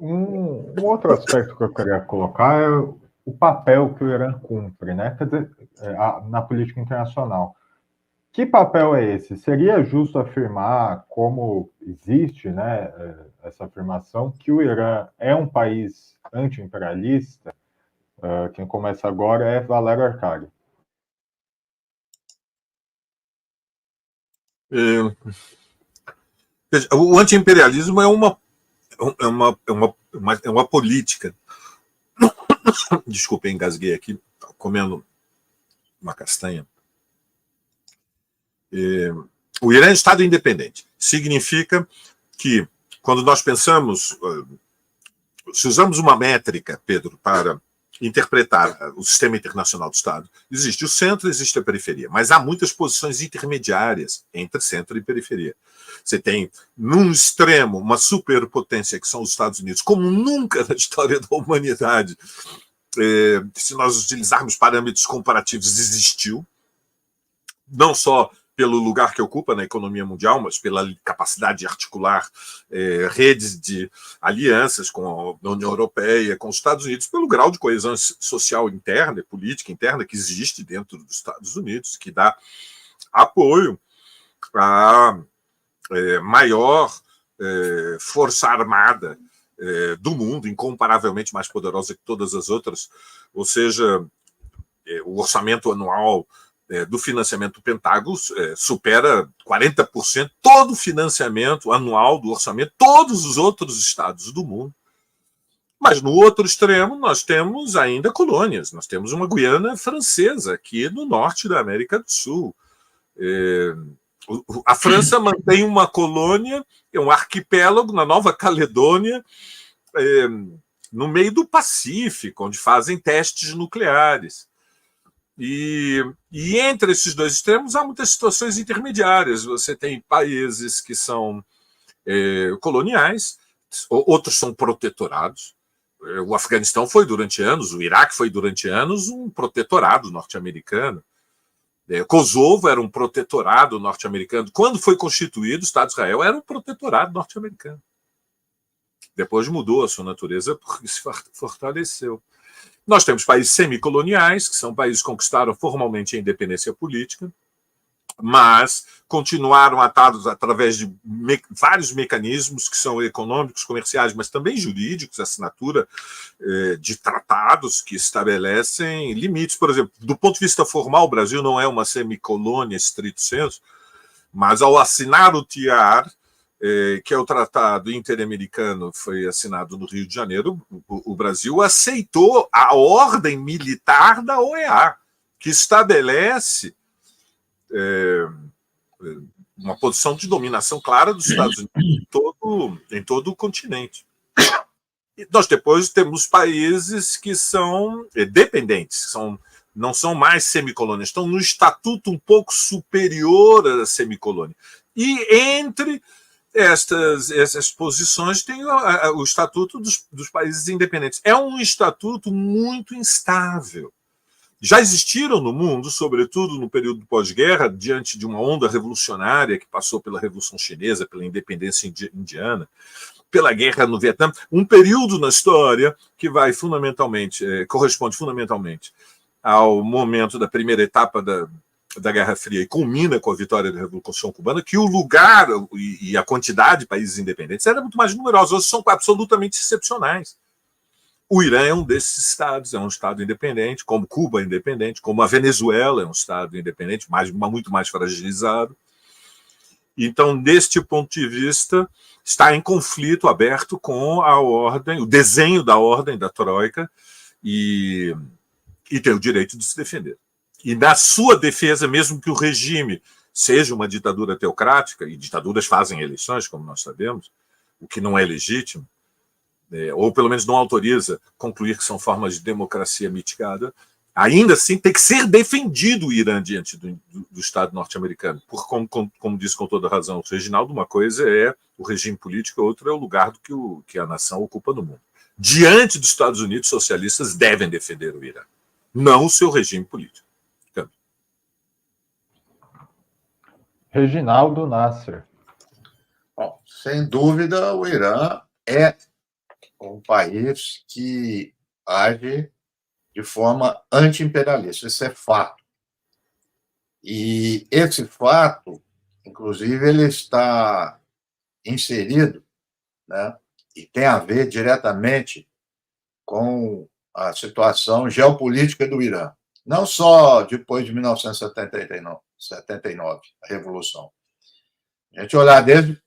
Um outro aspecto que eu queria colocar é o papel que o Irã cumpre, né? Quer dizer, na política internacional. Que papel é esse? Seria justo afirmar, como existe, né, essa afirmação, que o Irã é um país anti-imperialista? Quem começa agora é Valério Arcari. O anti-imperialismo é uma política. Desculpa, engasguei aqui, comendo uma castanha. O Irã é um Estado independente. Significa que, quando nós pensamos, se usamos uma métrica, Pedro, para interpretar o sistema internacional do Estado, existe o centro, existe a periferia, mas há muitas posições intermediárias entre centro e periferia. Você tem, num extremo, uma superpotência que são os Estados Unidos, como nunca na história da humanidade, se nós utilizarmos parâmetros comparativos, existiu, não só pelo lugar que ocupa na economia mundial, mas pela capacidade de articular redes de alianças com a União Europeia, com os Estados Unidos, pelo grau de coesão social interna e política interna que existe dentro dos Estados Unidos, que dá apoio à maior força armada do mundo, incomparavelmente mais poderosa que todas as outras, ou seja, o orçamento anual do financiamento do Pentágono supera 40% todo o financiamento anual do orçamento de todos os outros estados do mundo. Mas no outro extremo nós temos ainda colônias, nós temos uma Guiana francesa aqui no norte da América do Sul. A França mantém uma colônia, um arquipélago na Nova Caledônia, no meio do Pacífico, onde fazem testes nucleares. E entre esses dois extremos há muitas situações intermediárias. Você tem países que são coloniais, outros são protetorados. O Afeganistão foi durante anos, o Iraque foi durante anos um protetorado norte-americano. Kosovo era um protetorado norte-americano. Quando foi constituído, o Estado de Israel era um protetorado norte-americano. Depois mudou a sua natureza porque se fortaleceu. Nós temos países semicoloniais, que são países que conquistaram formalmente a independência política, mas continuaram atados através de vários mecanismos que são econômicos, comerciais, mas também jurídicos, assinatura de tratados que estabelecem limites. Por exemplo, do ponto de vista formal, o Brasil não é uma semicolônia estrito sensu, mas ao assinar o TIAR, que é o Tratado Interamericano, foi assinado no Rio de Janeiro, o Brasil aceitou a ordem militar da OEA, que estabelece uma posição de dominação clara dos Estados Unidos em todo o continente. E nós depois temos países que são dependentes, não são mais semicolônias, estão no estatuto um pouco superior à semicolônia. E entre essas posições tem o estatuto dos países independentes. É um estatuto muito instável. Já existiram no mundo, sobretudo no período pós-guerra, diante de uma onda revolucionária que passou pela Revolução Chinesa, pela independência indiana, pela guerra no Vietnã, um período na história que corresponde fundamentalmente ao momento da primeira etapa da Guerra Fria e culmina com a vitória da Revolução Cubana, que o lugar e a quantidade de países independentes era muito mais numerosa. Hoje são absolutamente excepcionais. O Irã é um desses estados, é um estado independente, como Cuba é independente, como a Venezuela é um estado independente, muito mais fragilizado. Então, deste ponto de vista, está em conflito aberto com a ordem, o desenho da ordem da Troika, e tem o direito de se defender. E na sua defesa, mesmo que o regime seja uma ditadura teocrática, e ditaduras fazem eleições, como nós sabemos, o que não é legítimo, ou pelo menos não autoriza concluir que são formas de democracia mitigada, ainda assim tem que ser defendido o Irã diante do Estado norte-americano. Porque, como disse com toda razão o Reginaldo, uma coisa é o regime político, a outra é o lugar que a nação ocupa no mundo. Diante dos Estados Unidos, socialistas devem defender o Irã, não o seu regime político. Reginaldo Nasser. Bom, sem dúvida, o Irã é um país que age de forma anti-imperialista. Isso é fato. E esse fato, inclusive, ele está inserido, né, e tem a ver diretamente com a situação geopolítica do Irã. Não só depois de 1979, a Revolução. A gente olhar desde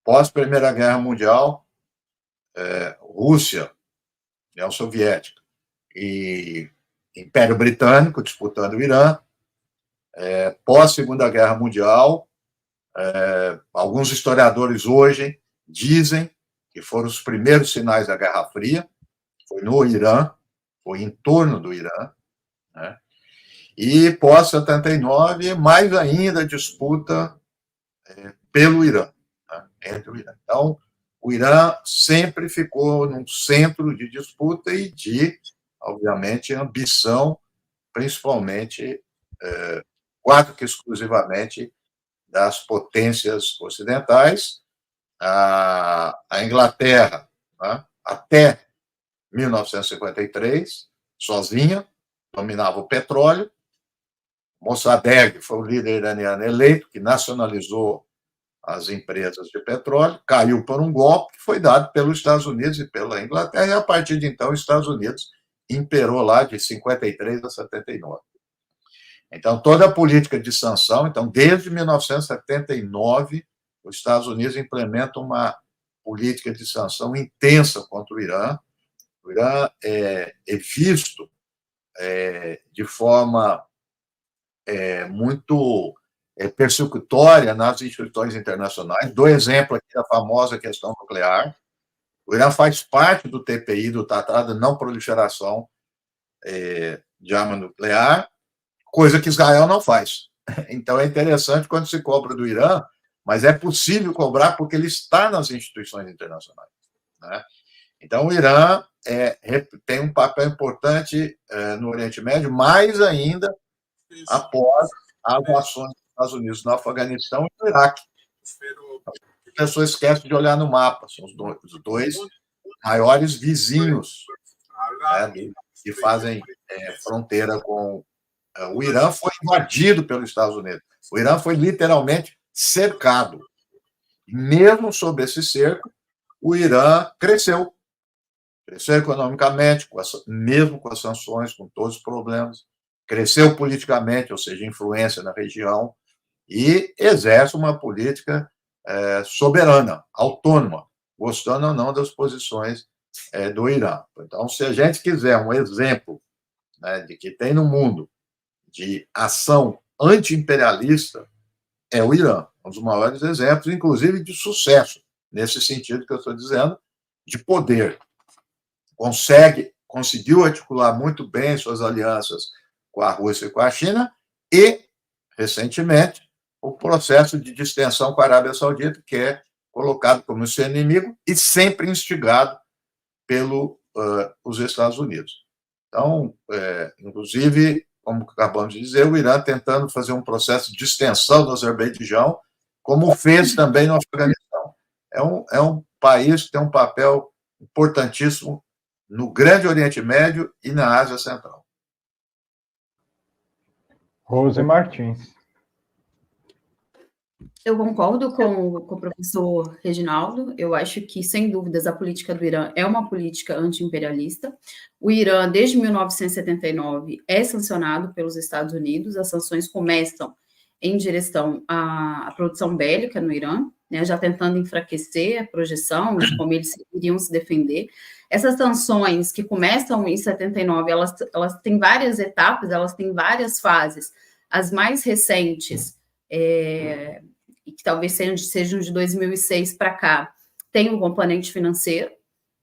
pós-Primeira Guerra Mundial, Rússia, União Soviética e Império Britânico disputando o Irã, pós-Segunda Guerra Mundial, alguns historiadores hoje dizem que foram os primeiros sinais da Guerra Fria, foi no Irã, foi em torno do Irã, né? E pós-79, mais ainda disputa pelo Irã, né? Entre o Irã. Então, o Irã sempre ficou num centro de disputa e de, obviamente, ambição, principalmente, quase que exclusivamente, das potências ocidentais. A Inglaterra, né, até 1953, sozinha, dominava o petróleo. Mossadegh foi o líder iraniano eleito, que nacionalizou as empresas de petróleo, caiu por um golpe que foi dado pelos Estados Unidos e pela Inglaterra, e a partir de então os Estados Unidos imperou lá de 53 a 79. Então, toda a política de sanção, então, desde 1979, os Estados Unidos implementam uma política de sanção intensa contra o Irã. O Irã é visto de forma muito persecutória nas instituições internacionais. Dou exemplo aqui da famosa questão nuclear. O Irã faz parte do TPI, do Tratado de Não Proliferação de Arma Nuclear, coisa que Israel não faz. Então, é interessante quando se cobra do Irã, mas é possível cobrar porque ele está nas instituições internacionais, né? Então, o Irã tem um papel importante no Oriente Médio, mais ainda após as ações dos Estados Unidos no Afeganistão e no Iraque. As pessoas esquecem de olhar no mapa, são os dois maiores vizinhos, né, que fazem fronteira com o Irã. Foi invadido pelos Estados Unidos. O Irã foi literalmente cercado. Mesmo sob esse cerco, o Irã cresceu economicamente, mesmo com as sanções, com todos os problemas, cresceu politicamente, ou seja, influência na região, e exerce uma política soberana, autônoma, gostando ou não das posições do Irã. Então, se a gente quiser um exemplo, né, de que tem no mundo de ação anti-imperialista, é o Irã, um dos maiores exemplos, inclusive de sucesso, nesse sentido que eu estou dizendo, de poder. Conseguiu articular muito bem suas alianças com a Rússia e com a China, e, recentemente, o processo de distensão com a Arábia Saudita, que é colocado como seu inimigo e sempre instigado pelos Estados Unidos. Então, inclusive, como acabamos de dizer, o Irã tentando fazer um processo de extensão do Azerbaijão, como fez também no Afeganistão. É um país que tem um papel importantíssimo no Grande Oriente Médio e na Ásia Central. Rose Martins. Eu concordo com o professor Reginaldo. Eu acho que, sem dúvidas, a política do Irã é uma política anti-imperialista. O Irã, desde 1979, é sancionado pelos Estados Unidos. As sanções começam em direção à produção bélica no Irã, né, já tentando enfraquecer a projeção de como eles iriam se defender. Essas sanções que começam em 79, elas têm várias etapas, elas têm várias fases. As mais recentes, e que talvez sejam de 2006 para cá, tem um componente financeiro,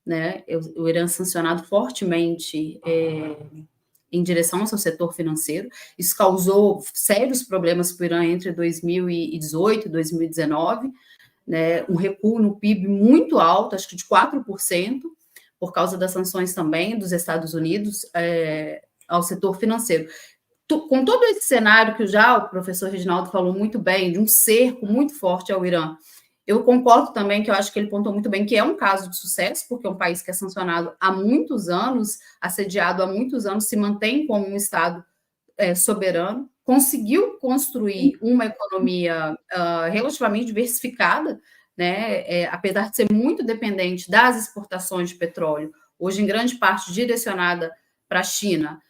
né? O Irã sancionado fortemente em direção ao seu setor financeiro. Isso causou sérios problemas para o Irã entre 2018 e 2019, né? Um recuo no PIB muito alto, acho que de 4%, por causa das sanções também dos Estados Unidos ao setor financeiro. Com todo esse cenário que já o professor Reginaldo falou muito bem, de um cerco muito forte ao Irã, Eu concordo também que eu acho que ele pontuou muito bem que é um caso de sucesso, porque é um país que é sancionado há muitos anos, assediado há muitos anos, se mantém como um Estado soberano, conseguiu construir uma economia relativamente diversificada, né, apesar de ser muito dependente das exportações de petróleo, hoje em grande parte direcionada para a China,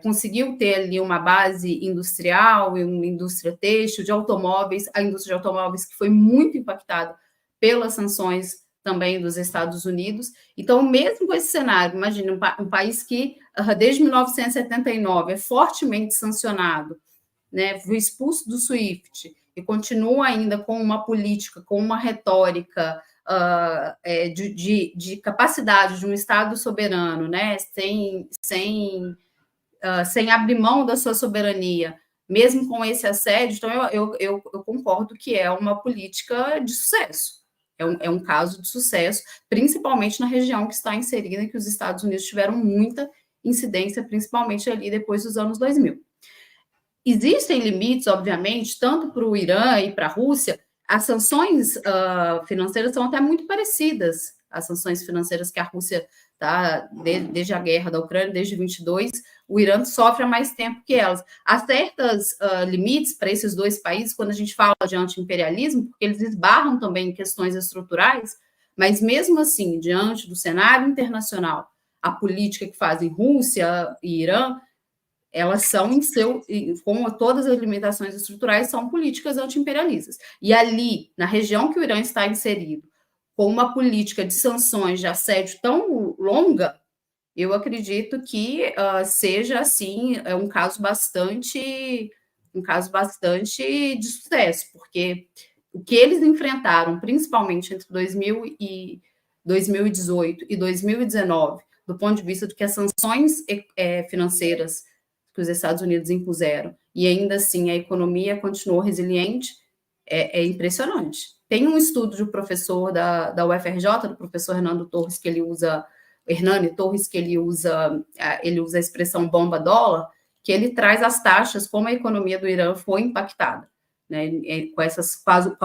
conseguiu ter ali uma base industrial e uma indústria têxtil, de automóveis, a indústria de automóveis que foi muito impactada pelas sanções também dos Estados Unidos. Então, mesmo com esse cenário, imagine um país que, desde 1979, é fortemente sancionado, né, foi expulso do SWIFT e continua ainda com uma política, com uma retórica de capacidade de um Estado soberano, né, sem abrir mão da sua soberania, mesmo com esse assédio. Então, eu concordo que é uma política de sucesso. É um caso de sucesso, principalmente na região que está inserida, em que os Estados Unidos tiveram muita incidência, principalmente ali depois dos anos 2000. Existem limites, obviamente, tanto para o Irã e para a Rússia. As sanções financeiras são até muito parecidas. As sanções financeiras que a Rússia está, desde a guerra da Ucrânia, desde 22, o Irã sofre há mais tempo que elas. Há certos limites para esses dois países, quando a gente fala de anti-imperialismo, porque eles esbarram também em questões estruturais, mas mesmo assim, diante do cenário internacional, a política que fazem Rússia e Irã, elas são, com todas as limitações estruturais, são políticas anti-imperialistas. E ali, na região que o Irã está inserido, com uma política de sanções de assédio tão longa, eu acredito que seja, assim, um caso bastante de sucesso, porque o que eles enfrentaram, principalmente entre 2018 e 2019, do ponto de vista do que as sanções financeiras que os Estados Unidos impuseram, e ainda assim a economia continuou resiliente, é impressionante. Tem um estudo de um professor da UFRJ, do professor Hernani Torres, que ele usa a expressão bomba dólar, que ele traz as taxas, como a economia do Irã foi impactada, né, com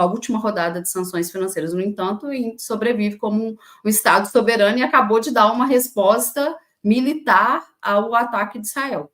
a última rodada de sanções financeiras. No entanto, sobrevive como um Estado soberano e acabou de dar uma resposta militar ao ataque de Israel.